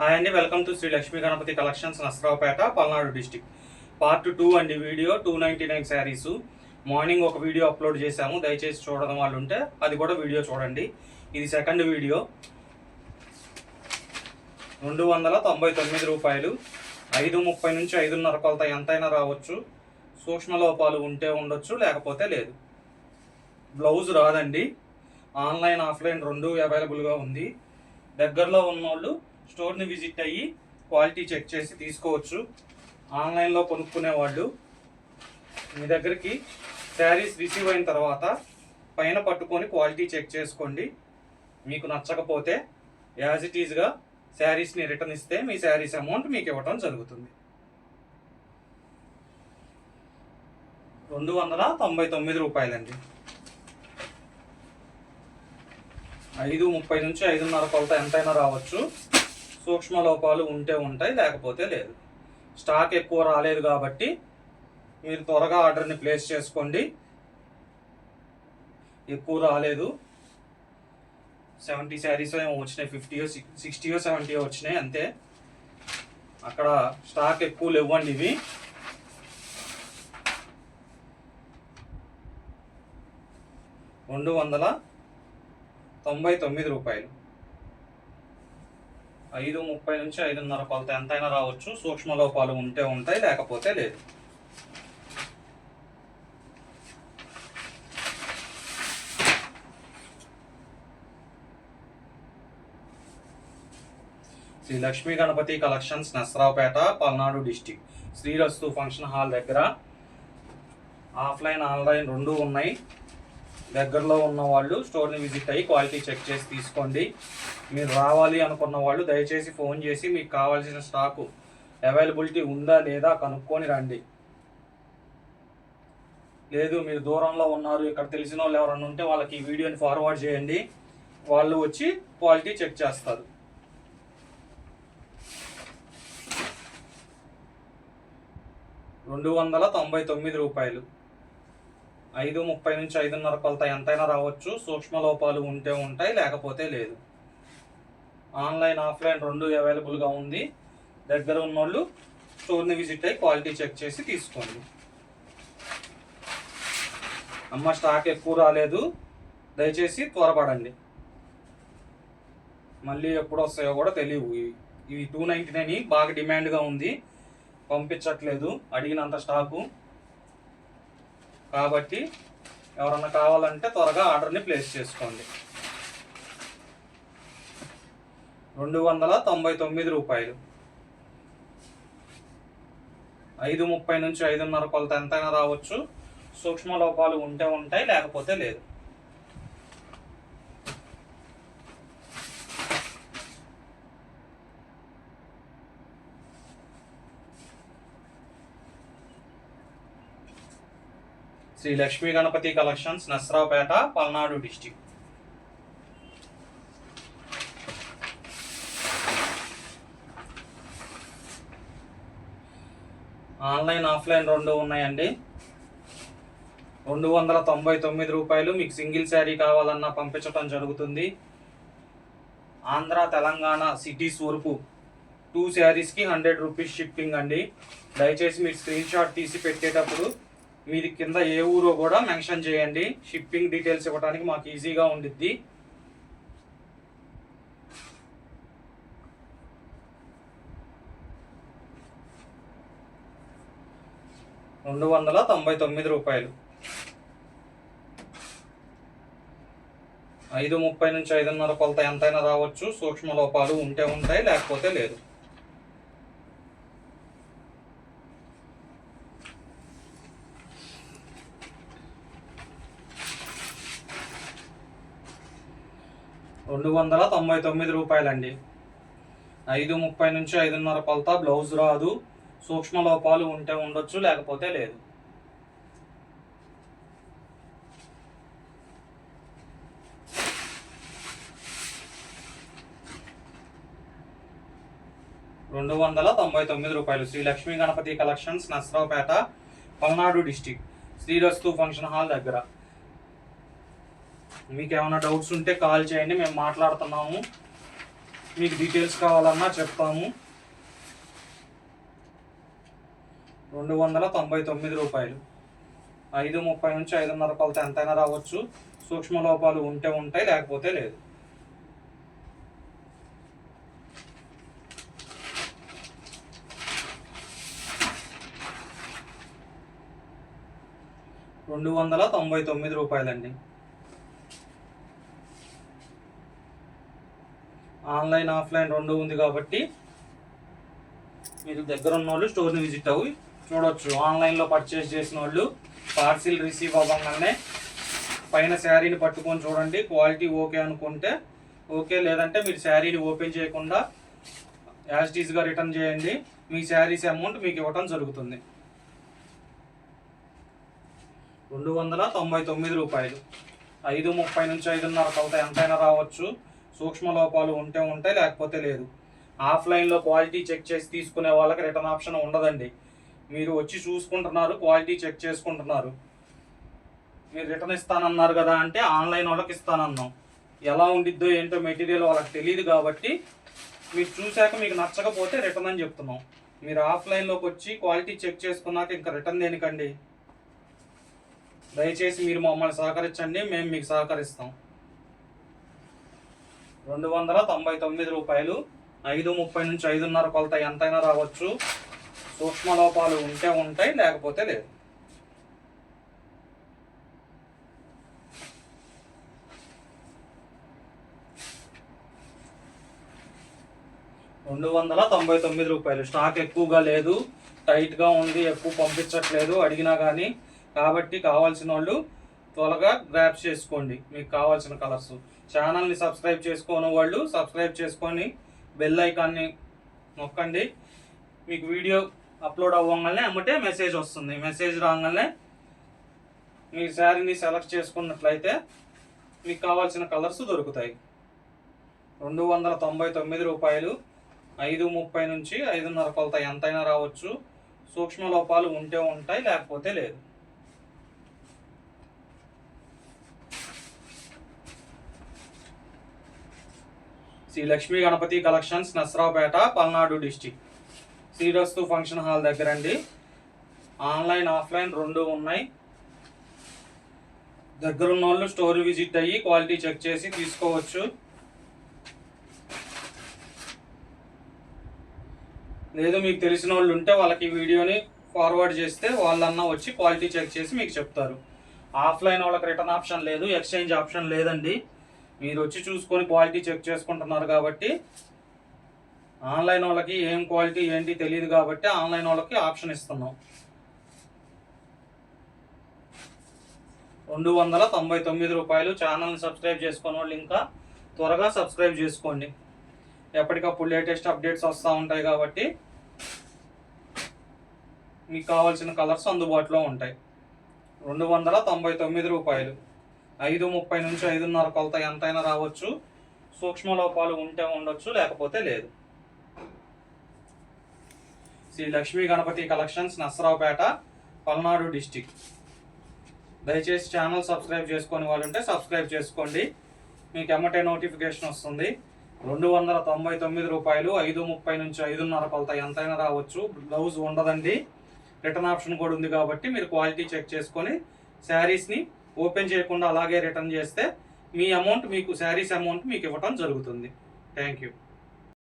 Hi అండి, welcome to Shri Lakshmi Ganapati collections, Narasaraopet, Palnadu district. Part 2 అండి. Video 299 saris. Morning ఒక వీడియో అప్లోడ్ చేశాము, దయచేసి చూడడం వాళ్ళు ఉంటే అది కూడా వీడియో చూడండి. ఇది సెకండ్ వీడియో. 299 రూపాయలు. 5:30 నుంచి 5:30 కొలత ఎంతైనా రావచ్చు. సూక్ష్మ లోపాలు ఉంటే ఉండొచ్చు, లేకపోతే లేదు. బ్లౌజ్ రాదండి. ఆన్లైన్ ఆఫ్లైన్ రెండు అవైలబుల్గా ఉంది. దగ్గరలో ఉన్నోళ్ళు స్టోర్ని విజిట్ అయ్యి క్వాలిటీ చెక్ చేసి తీసుకోవచ్చు. ఆన్లైన్లో కొనుక్కునే వాళ్ళు మీ దగ్గరికి శారీస్ రిసీవ్ అయిన తర్వాత పైన పట్టుకొని క్వాలిటీ చెక్ చేసుకోండి. మీకు నచ్చకపోతే యాజ్ ఇట్ ఈజ్గా శారీస్ని రిటర్న్ ఇస్తే మీ శారీస్ అమౌంట్ మీకు ఇవ్వటం జరుగుతుంది. 299 రూపాయలండి. 5:30 నుంచి 5:30 కొలత ఎంతైనా రావచ్చు. సూక్ష్మ లోపాలు ఉంటే ఉంటాయి, లేకపోతే లేదు. స్టాక్ ఎక్కువ రాలేదు కాబట్టి మీరు త్వరగా ఆర్డర్ని ప్లేస్ చేసుకోండి. ఎక్కువ రాలేదు. 70 శారీస్ ఏమో వచ్చినాయి, 50 60 70 వచ్చినాయి అంతే. అక్కడ స్టాక్ ఎక్కువ లేవండి. ఇవి 299 రూపాయలు. 5:30 నుంచి 5:30 కొలత ఎంతైనా రావచ్చు. సూక్ష్మ లోపాలు ఉంటే ఉంటాయి, లేకపోతే లేదు. శ్రీ లక్ష్మీ గణపతి కలెక్షన్స్, నసరావుపేట, పల్నాడు డిస్టిక్, శ్రీరస్తు ఫంక్షన్ హాల్ దగ్గర. ఆఫ్లైన్ ఆన్లైన్ రెండు ఉన్నాయి. దగ్గరలో ఉన్న వాళ్ళు స్టోర్ని విజిట్ అయ్యి క్వాలిటీ చెక్ చేసి తీసుకోండి. మీరు రావాలి అనుకున్న వాళ్ళు దయచేసి ఫోన్ చేసి మీకు కావాల్సిన స్టాకు అవైలబిలిటీ ఉందా లేదా కనుక్కొని రండి. లేదు మీరు దూరంలో ఉన్నారు, ఇక్కడ తెలిసిన వాళ్ళు ఎవరన్నా ఉంటే వాళ్ళకి ఈ వీడియోని ఫార్వర్డ్ చేయండి. వాళ్ళు వచ్చి క్వాలిటీ చెక్ చేస్తారు. రూ. 5:30 నుంచి 5:30 కొలత ఎంతైనా రావచ్చు. సూక్ష్మ లోపాలు ఉంటే ఉంటాయి, లేకపోతే లేదు. ఆన్లైన్ ఆఫ్లైన్ రెండు అవైలబుల్గా ఉంది. దగ్గర ఉన్నోళ్ళు స్టోర్ని విజిట్ అయ్యి క్వాలిటీ చెక్ చేసి తీసుకోండి. అమ్మ స్టాక్ ఎక్కువ రాలేదు, దయచేసి త్వరపడండి. మళ్ళీ ఎప్పుడు వస్తాయో కూడా తెలియవు. ఇవి 299 బాగా డిమాండ్గా ఉంది, పంపించట్లేదు అడిగినంత స్టాకు. కాబట్టి ఎవరన్నా కావాలంటే త్వరగా ఆర్డర్ని ప్లేస్ చేసుకోండి. 299 రూపాయలు. 5:30 నుంచి 5:30 కొలత ఎంతైనా రావచ్చు. సూక్ష్మ లోపాలు ఉంటే ఉంటాయి, లేకపోతే లేదు. Shri Lakshmi Ganapati collections, Narasaraopet, Palnadu district. Online offline రెండు ఉన్నాయండి. 299 రూపాయలు. మీకు సింగిల్ శారీ కావాలన్నా పంపించడం జరుగుతుంది. ఆంధ్ర తెలంగాణ సిటీస్ వరకు 2 శారీస్కి 100 రూపీస్ షిప్పింగ్ అండి. దయచేసి మీరు స్క్రీన్ షాట్ తీసి పెట్టేటప్పుడు మీది కింద ఏ ఊరో కూడా మెన్షన్ చేయండి. షిప్పింగ్ డీటెయిల్స్ ఇవ్వడానికి మాకు ఈజీగా ఉండిద్ది. రూ. 5:30 నుంచి 5:30 కొలత ఎంతైనా రావచ్చు. సూక్ష్మ లోపాలు ఉంటే ఉంటాయి, లేకపోతే లేదు. రూపాయలండి. 5:30 నుంచి 5:30 కొలత. బ్లౌజ్ రాదు. సూక్ష్మ లోపాలు ఉంటే ఉండొచ్చు, లేకపోతే లేదు. రూ. శ్రీ లక్ష్మీ గణపతి కలెక్షన్స్, నసరావుపేట, పల్నాడు డిస్టిక్, శ్రీరస్తు ఫంక్షన్ హాల్ దగ్గర. మీకు ఏమైనా డౌట్స్ ఉంటే కాల్ చేయండి, మేము మాట్లాడుతున్నాము. మీకు డీటెయిల్స్ కావాలన్నా చెప్తాము. 299 రూపాయలు. 5:30 నుంచి 5:30 కొలత ఎంతైనా రావచ్చు. సూక్ష్మ లోపాలు ఉంటే ఉంటాయి, లేకపోతే లేదు. రూ. ఆన్లైన్ ఆఫ్లైన్ రెండు ఉంది కాబట్టి మీరు దగ్గర ఉన్న వాళ్ళు స్టోర్ని విజిట్ అవ్వి చూడొచ్చు. ఆన్లైన్లో పర్చేస్ చేసిన వాళ్ళు పార్సిల్ రిసీవ్ అవ్వగానే పైన శారీని పట్టుకొని చూడండి. క్వాలిటీ ఓకే అనుకుంటే ఓకే, లేదంటే మీరు శారీని ఓపెన్ చేయకుండా యాజ్ టీజ్గా రిటర్న్ చేయండి. మీ శారీస్ అమౌంట్ మీకు ఇవ్వటం జరుగుతుంది. 299 రూపాయలు. 5:30 నుంచి 5:30 కొలత ఎంతైనా రావచ్చు. సూక్ష్మ లోపాలు ఉంటే ఉంటాయి, లేకపోతే లేదు. ఆఫ్లైన్లో క్వాలిటీ చెక్ చేసి తీసుకునే వాళ్ళకి రిటర్న్ ఆప్షన్ ఉండదండి. మీరు వచ్చి చూసుకుంటున్నారు, క్వాలిటీ చెక్ చేసుకుంటున్నారు. మీరు రిటర్న్ ఇస్తానన్నారు కదా అంటే ఆన్లైన్ వాళ్ళకి ఇస్తానన్నాం. ఎలా ఉండిద్దో ఏంటో మెటీరియల్ వాళ్ళకి తెలియదు కాబట్టి మీరు చూశాక మీకు నచ్చకపోతే రిటర్న్ అని చెప్తున్నాం. మీరు ఆఫ్లైన్లోకి వచ్చి క్వాలిటీ చెక్ చేసుకున్నాక ఇంకా రిటర్న్ దేనికండి? దయచేసి మీరు మమ్మల్ని సహకరించండి, మేము మీకు సహకరిస్తాం. 299 రూపాయలు. 5:30 నుంచి 5:30 కొలత ఎంతైనా రావచ్చు. సూక్ష్మ లోపాలు ఉంటే ఉంటాయి, లేకపోతే లేదు. రూ. స్టాక్ ఎక్కువగా లేదు, టైట్గా ఉంది, ఎక్కువ పంపించట్లేదు అడిగినా కానీ. కాబట్టి కావాల్సిన వాళ్ళు త్వరగా గ్రాప్ చేసుకోండి మీకు కావాల్సిన కలర్స్. ఛానల్ని సబ్స్క్రైబ్ చేసుకోని వాళ్ళు సబ్స్క్రైబ్ చేసుకొని బెల్ ఐకాన్ని నొక్కండి. మీకు వీడియో అప్లోడ్ అవ్వగానే అమ్మటే మెసేజ్ వస్తుంది. మెసేజ్ రాగానే మీ శారీని సెలెక్ట్ చేసుకున్నట్లయితే మీకు కావాల్సిన కలర్స్ దొరుకుతాయి. 299 రూపాయలు. 5:30 నుంచి 5:30 కొలత ఎంతైనా రావచ్చు. సూక్ష్మ లోపాలు ఉంటే ఉంటాయి, లేకపోతే లేదు. శ్రీ లక్ష్మీ గణపతి కలెక్షన్స్, నసరావుపేట, పల్నాడు డిస్టిక్, శ్రీరస్తు ఫంక్షన్ హాల్ దగ్గర అండి. ఆన్లైన్ ఆఫ్లైన్ రెండు ఉన్నాయి. దగ్గరున్న వాళ్ళు స్టోర్ విజిట్ అయ్యి క్వాలిటీ చెక్ చేసి తీసుకోవచ్చు. లేదు మీకు తెలిసిన వాళ్ళు ఉంటే వాళ్ళకి ఈ వీడియోని ఫార్వర్డ్ చేస్తే వాళ్ళన్నా వచ్చి క్వాలిటీ చెక్ చేసి మీకు చెప్తారు. ఆఫ్లైన్ వాళ్ళకి రిటర్న్ ఆప్షన్ లేదు, ఎక్స్చేంజ్ ఆప్షన్ లేదండి. మీరు వచ్చి చూసుకొని క్వాలిటీ చెక్ చేసుకుంటున్నారు కాబట్టి. ఆన్లైన్ వాళ్ళకి ఏం క్వాలిటీ ఏంటి తెలియదు కాబట్టి ఆన్లైన్ వాళ్ళకి ఆప్షన్ ఇస్తున్నాం. 299 రూపాయలు. ఛానల్ని సబ్స్క్రైబ్ చేసుకున్న వాళ్ళు ఇంకా త్వరగా సబ్స్క్రైబ్ చేసుకోండి. ఎప్పటికప్పుడు లేటెస్ట్ అప్డేట్స్ వస్తూ ఉంటాయి కాబట్టి మీకు కావాల్సిన కలర్స్ అందుబాటులో ఉంటాయి. 299 రూపాయలు. 5:30 నుంచి 5:30 కొలత ఎంతైనా రావచ్చు. సూక్ష్మ లోపాలు ఉంటే ఉండొచ్చు, లేకపోతే లేదు. Shri Lakshmi Ganapati collections, Narasaraopet, Palnadu district. దయచేసి ఛానల్ సబ్స్క్రైబ్ చేసుకొని వాళ్ళు ఉంటే సబ్స్క్రైబ్ చేసుకోండి. మీకు ఎమ్మటే నోటిఫికేషన్ వస్తుంది. 299 రూపాయలు. 5:30 నుంచి 5:30 కొలత ఎంతైనా రావచ్చు. బ్లౌజ్ ఉండదండి, రిటర్న్ ఆప్షన్ కూడా ఉంది కాబట్టి మీరు క్వాలిటీ చెక్ చేసుకొని శారీస్ని ఓపెన్ చేయకుండా అలాగే రిటర్న్ చేస్తే మీ అమౌంట్ మీకు శారీస్ అమౌంట్ మీకు ఇవ్వటం జరుగుతుంది. Thank you.